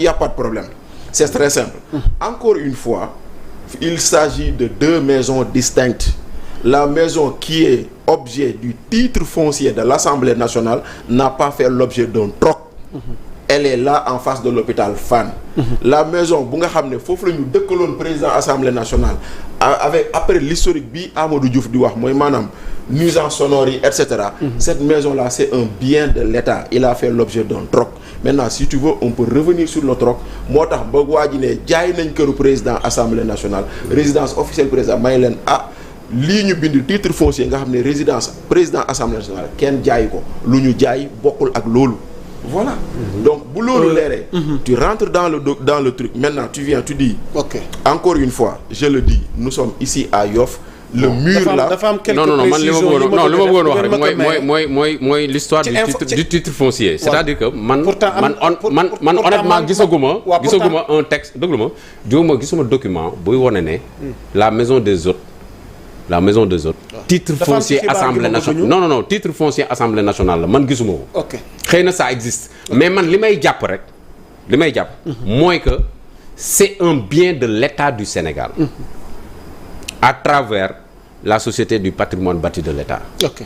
il y a pas de problème. C'est très simple. Encore une fois, il s'agit de deux maisons distinctes. La maison qui est objet du titre foncier de l'Assemblée nationale n'a pas fait l'objet d'un troc. Elle est là en face de l'hôpital Fann. La maison bu nga xam ne foofu la ñu dëkkaloon président Assemblée nationale avec après l'historique bi Amadou Diouf di wax mooy maanaam nuisance sonore yi et cetera. Cette maison là c'est un bien de l'État. Il a fait l'objet d'un troc. Maintenant si tu veux on peut revenir sur le troc moo tax ba waa ji ne jaay nañ këru président Assemblée nationale résidence officielle président may leen lii ñu bind titre foncier nga xam ne résidence président Assemblée nationale kenn jaay ko lu ñu jaay bokkul ak loolu. Voilà. Donc bu loolu leeree. Tu rentres dans le truc. Maintenant tu viens tu dis. OK. Encore une fois je le dis nous sommes ici à Yoff. Le mur là dafa am quelques non man li ma bëggoon wax rek mooy l'histoire du titre foncier. C'est-à-dire que man honnêtement gisaguma un texte déglu ma gisuma document buy wone ne la maison des hôtes titre foncier Assemblée nationale non titre foncier Assemblée nationale la man gisuma ko. OK. Xëy na ça existe mais man li may jàpp mooy que c'est un bien de l'État du Sénégal à travers la société du patrimoine bâti de l'État. OK.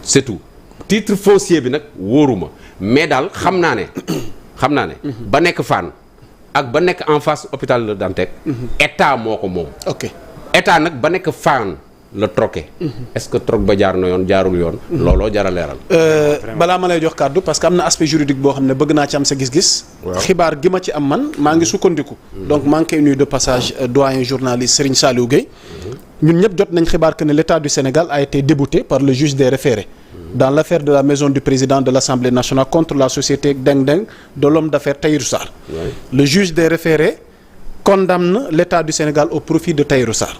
C'est tout. Titre foncier bi nag wóoruma mais daal xam naa ne ba nekk Fann ak ba nekk en face hôpital Le Dantec État moo ko moom. OK. État nag ba nekk Fann la troqué. Est-ce que troc ba jaar na yoon jaarul yoon. looloo jar a leeral. balaa ma lay jox kàddu parce que am na aspect juridique boo xam ne bëgg naa ci am sa gis-gis. xibaar gi ma ci am man maa ngi sukkandiku. donc maa ngi koy nuyu de passage doyen journaliste Serigne Saliou Gueye. ñun ñëpp jot nañ xibaar que ne l'État du Sénégal a été débouté par le juge des référés. dans l'affaire de la maison du président de l'Assemblée nationale contre la société Deng Deng de l'homme d'affaires Tahirou Sarr. Le juge des référés condamne l'État du Sénégal au profit de Tahirou Sarr.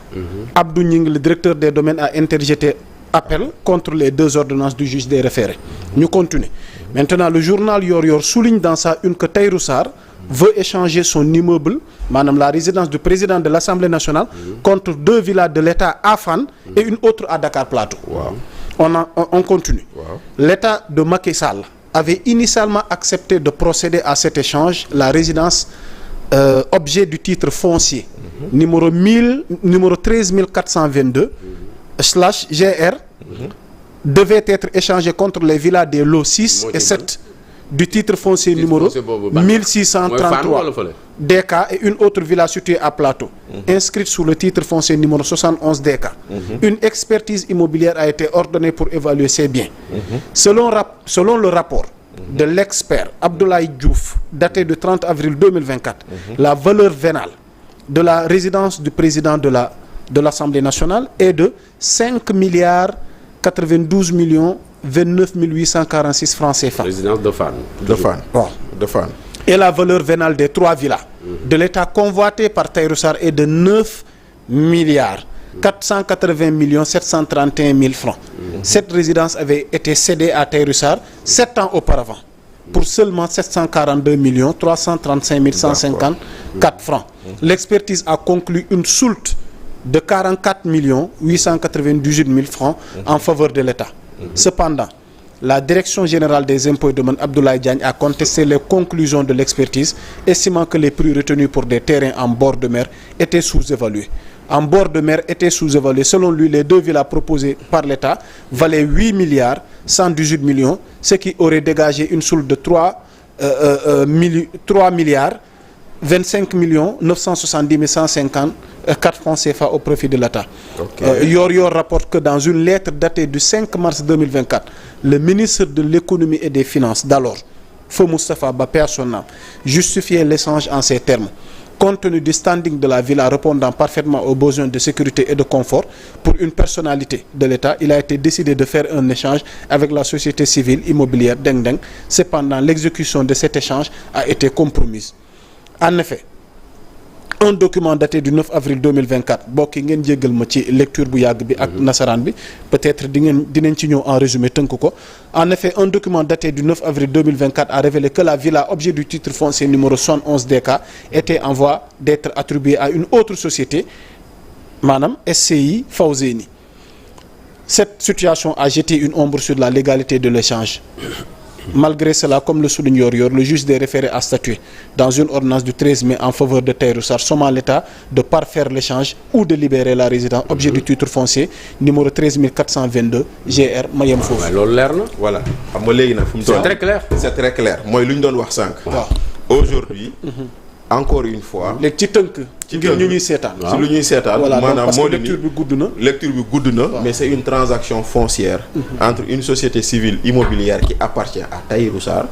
Abdou Gningue, le directeur des domaines, a interjeté appel contre les deux ordonnances du juge des référés. Ñu continue. Maintenant, le journal Yoor Yoor souligne dans sa une que Tahirou Sarr veut échanger son immeuble, madame la résidence du président de l'Assemblée nationale, contre 2 villas de l'État à Fann et une autre à Dakar Plateau. On continue. L'État de Macky Sall avait initialement accepté de procéder à cet échange, la résidence objet du titre foncier numéro 13422/GR devait être échangé contre les villas des lots 6 et 7 du titre foncier numéro 1633 DK et une autre villa située à Plateau inscrite sous le titre foncier numéro 71 DK. Une expertise immobilière a été ordonnée pour évaluer ces biens. Selon le rapport de l'expert Abdoulaye Diouf daté du 30 avril 2024, la valeur vénale de la résidence du président de l'Assemblée nationale est de 5,92,029,846 francs CFA. Résidence de Fann. De Fann. Et la valeur vénale des 3 villas de l'État convoitées par Tahirou Sarr est de 9,480,731,000 francs. Cette résidence avait été cédée à Tahirou Sarr 7 ans auparavant pour seulement 742,335,154 francs. L'expertise a conclu une soulte de 44,898,000 francs en faveur de l'État. Cependant, la Direction générale des impôts et domaines Abdoulaye Diagne a contesté les conclusions de l'expertise, estimant que les prix retenus pour des terrains en bord de mer étaient sous-évalués. En bord de mer étaient sous-évalués. Selon lui, les 2 villas proposées par l'État valaient 8,118 milliards, ce qui aurait dégagé une soulte de 3,25,970,154 francs CFA au profit de l'État. Yoor Yoor rapporte que dans une lettre datée du 5 mars 2024, le ministre de l'économie et des finances d'alors, Feu Moustapha Ba, paix à son âme, justifiait l'échange en ces termes. Compte tenu du standing de la villa répondant parfaitement aux besoins de sécurité et de confort pour une personnalité de l'État, il a été décidé de faire un échange avec la société civile immobilière Deng Deng. Cependant, l'exécution de cet échange a été compromise. En effet, un document daté du 9 avril 2024 bokki ngeen jéggal ma ci lecture bu yàgg bi ak nasaraan bi peut-être dinañ ci ñëw en résumé tënk ko. En effet, un document daté du 9 avril 2024 a révélé que la villa objet du titre foncier numéro 71 DK était en voie d'être attribuée à une autre société, maanaam SCI Fawzeni. Cette situation a jeté une ombre sur la légalité de l'échange. Malgré cela, comme le souligne Yoor, le juge des référés a statué dans une ordonnance du 13 mai en faveur de Tahirou Sarr, sommant l'État de parfaire l'échange ou de libérer la résidence, objet du titre foncier numéro 13422 GR ma yem foofu. loolu leer na. voilà xam nga léegi nag fu mu toll. c'est très clair. c'est très clair mooy lu ñu doon wax sànq. waaw aujourd'hui encore une fois. léegi ci tënk. ngir ñu ñuy seetaan. ci lu ñuy seetaan maanaam parce moo que lecture bi gudd na. lecture bi gudd na. mais c'est une transaction foncière. entre une société civile immobilière qui appartient à Tahirou Sarr.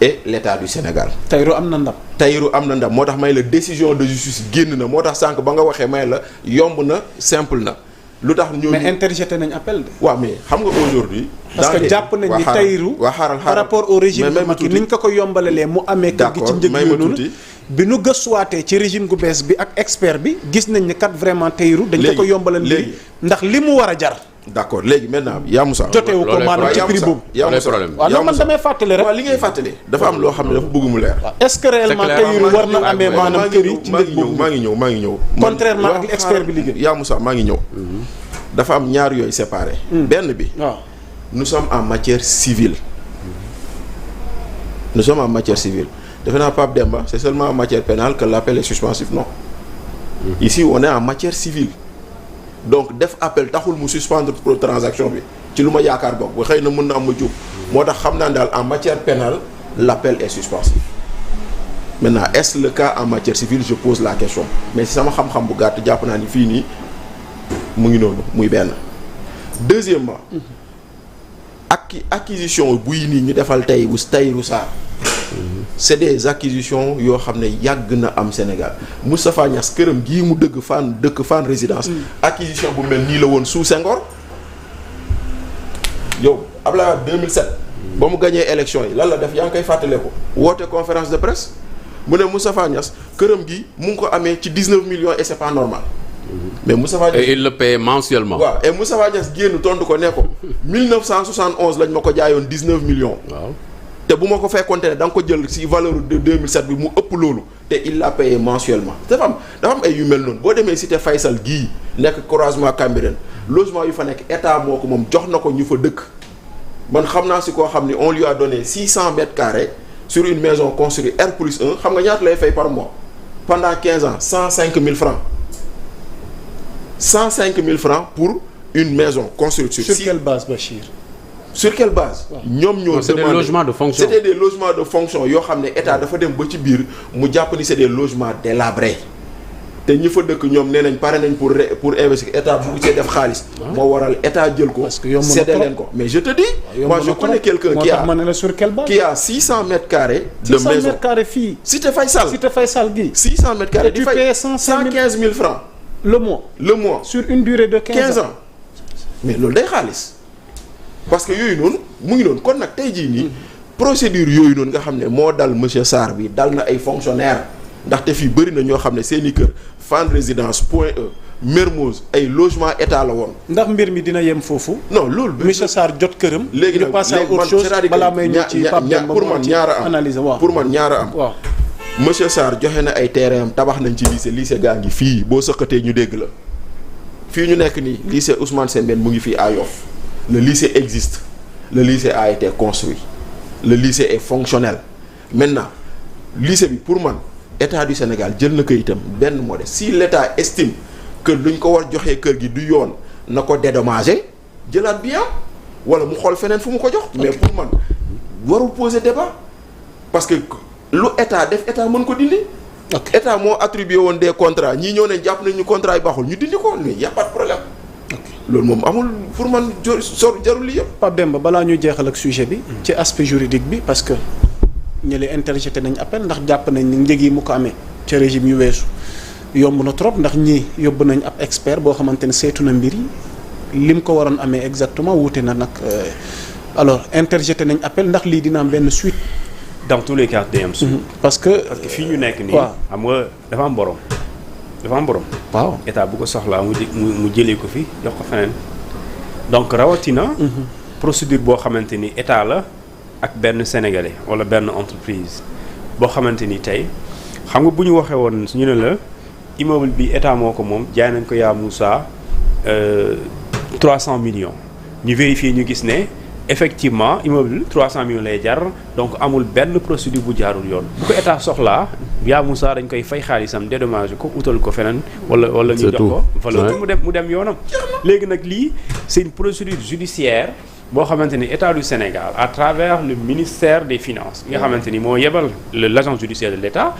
et l'État du Sénégal. Tahirou am na ndam. Tahirou am na ndam moo tax may la décision de justice génn na moo tax sànq ba nga waxee may la yomb na simple na. lu tax ñooñu mais interjeté nañ appel de. waaw mais xam nga aujourd'hui parce que jàpp nañ ni Tahirou par rapport au régime bu Macky ni ñu ko yombalalee mu amee kër gi ci njëg yooyu noonu bi nu gëstuwaatee ci régime gu bees bi ak expert bi gis nañ ne kat vraiment Tahirou dañ ko yombalal léegi ndax li mu war a jar. d'accord léegi maintenant yaa Moussa. jotewu ko maanaam ci prix boobu. yaa Moussa waaw non man damay fàttali rek. waaw li ngay fàttali dafa am loo xam ne dafa bëgg mu leer. est-ce que réellement Tahirou war na amee maanaam kër yi ci njëg boobu maa ngi ñëw. contrairement ak expert bi liggéey. yaa Moussa maa ngi ñëw. dafa am ñaar yooyu séparé. benn bi. waaw nous sommes en matière civile. nous sommes en matière civile defe naa Pape Demba c'est seulement en matière pénale que l'appel est suspensif non. ici on est en matière civile. donc def appel taxul mu suspendre transaction bi ci lu ma yaakaar bokk ba xëy na mën na am ma jub moo tax xam naa daal en matière pénale l'appel est suspensif. maintenant est-ce le cas en matière civile je pose la question mais si sama xam-xam bu gàtt jàpp naa ni fii nii mu ngi noonu muy benn. deuxièmement acquisition buy nii ñu defal tey bu Tahirou Sarr c'est des acquisitions yoo xam ne yàgg na am Sénégal Moustapha Niasse këram gii mu dëkk Fann résidence acquisition bu mel nii la woon sous Senghor yow Abdoulaye Wade 2007 ba mu gagné élection yi lan la def yaa ngi koy fàttale ko woote conférence de presse mu ne Moustapha Niasse këram gi mu ngi ko amee ci 19 millions et c'est pas normal mais Moustapha Niasse et il le paye mensuellement. waaw et Moustapha Niasse génn tontu ko ne ko 1971 lañ ma ko jaayoon 19 millions. waaw te bu ma ko fekkoonte ne da nga ko jël ci valeur de 2007 bi mu ëpp loolu te il l'a payé mensuellement dafa am ay yu mel noonu boo demee cité Faysal gii nekk croisement Cambérène logement yu fa nekk état moo ko moom jox na ko ñu fa dëkk man xam naa si koo xam ni on lui a donné 600 mètres carrés sur une maison construite R+1 xam nga ñaata lay fay par mois pendant 15 ans 105 000 francs 105 000 francs pour une maison construite sur quelle base, Bachir? Sur quelle base? ñoom ñoo c'est des logements de fonction. c'était des logements de fonction yoo xam ne état dafa dem ba ci biir mu jàpp ni c'est des logements délabrés te ñi fa dëkk ñoom nee nañ pare nañ pour investir état bu see def xaalis. moo waral état jël ko. parce que yomb na séddee leen ko mais je te dis. moi je connais quelqu'un qui a 600 mètres carrés. de maison 600 mètres carrés fii. Cité Faysal gi. 600 mètres carrés di fay 115 000 francs. le mois sur une durée de 15 ans. mais loolu day xaalis. parce que yooyu noonu mu ngi noonu kon nag tey jii nii procédure yooyu noonu nga xam ne moo dal monsieur Sarr bi dal na ay fonctionnaires ndaxte fii bëri na ñoo xam ne seeni kër Fann Résidence Point E Mermoz ay logement état la woon. ndax mbir mi dina yem foofu. non loolu. monsieur Sarr jot këram. léegi nag man balaa may ñëw ci pour man ñaara am analyse waaw pour man ñaara am. waaw monsieur Sarr joxe na ay terrain am tabax nañ ci lycée gaa ngi fii boo sëqatee ñu dégg la fii ñu nekk nii lycée Ousmane Sembène mu ngi fii à Yoff. Le lycée existe, le lycée a été construit, le lycée est fonctionnel. Maintenant, lycée bi pour man état du Sénégal jël na kayitam benn moo des si l'état estime que luñ ko war joxee kër gi du yoon na ko dédommager jëlaat bien wala mu xool feneen fu mu ko jox. mais pour man warul poser débat parce que lu état def état mën ko dindi. état moo attribué woon des contrats ñii ñëw ne jàpp nañ ñu contrat yi baaxul ñu dindi ko mais y a pas de problème. loolu moom amul pour man jarul li yëpp. Pape Demba balaa ñu jeexal ak sujet bi. ci aspect juridique bi parce que ñële interjeté nañ appel ndax jàpp nañ ni njëg yi mu ko amee ca régime yu weesu yomb na trop ndax ñii yóbbu nañ ab expert boo xamante ne saytu na mbir yi lim ko waroon amee exactement wuute na nag alors interjeté nañ appel ndax lii dina am benn suite. dans tous les cas day am suite. parce que fii ñu nekk nii. xam nga dafa am borom. waaw état bu ko soxlaa mu jëlee ko fi jox ko feneen donc rawatina. procédure boo xamante ni état la ak benn sénégalais wala benn entreprise boo xamante ni tey xam nga bu ñu waxee woon ñu ne la immeuble bi état moo ko moom jaay nañ ko yaa Moussa 300 millions ñu vérifier ñu gis ne effectivement immeuble 300 millions lay jar donc amul benn procédure bu jaarul yoon bu ko état soxlaa yaa Moussa dañ koy fay xaalisam dédommagé ko utal ko feneen wala ñu jox ko valeur mu dem yoonam léegi nag lii c'est une procédure judiciaire boo xamante ni état du Sénégal à travers le ministère des finances nga xamante ni moo yebal l'agence judiciaire de l'état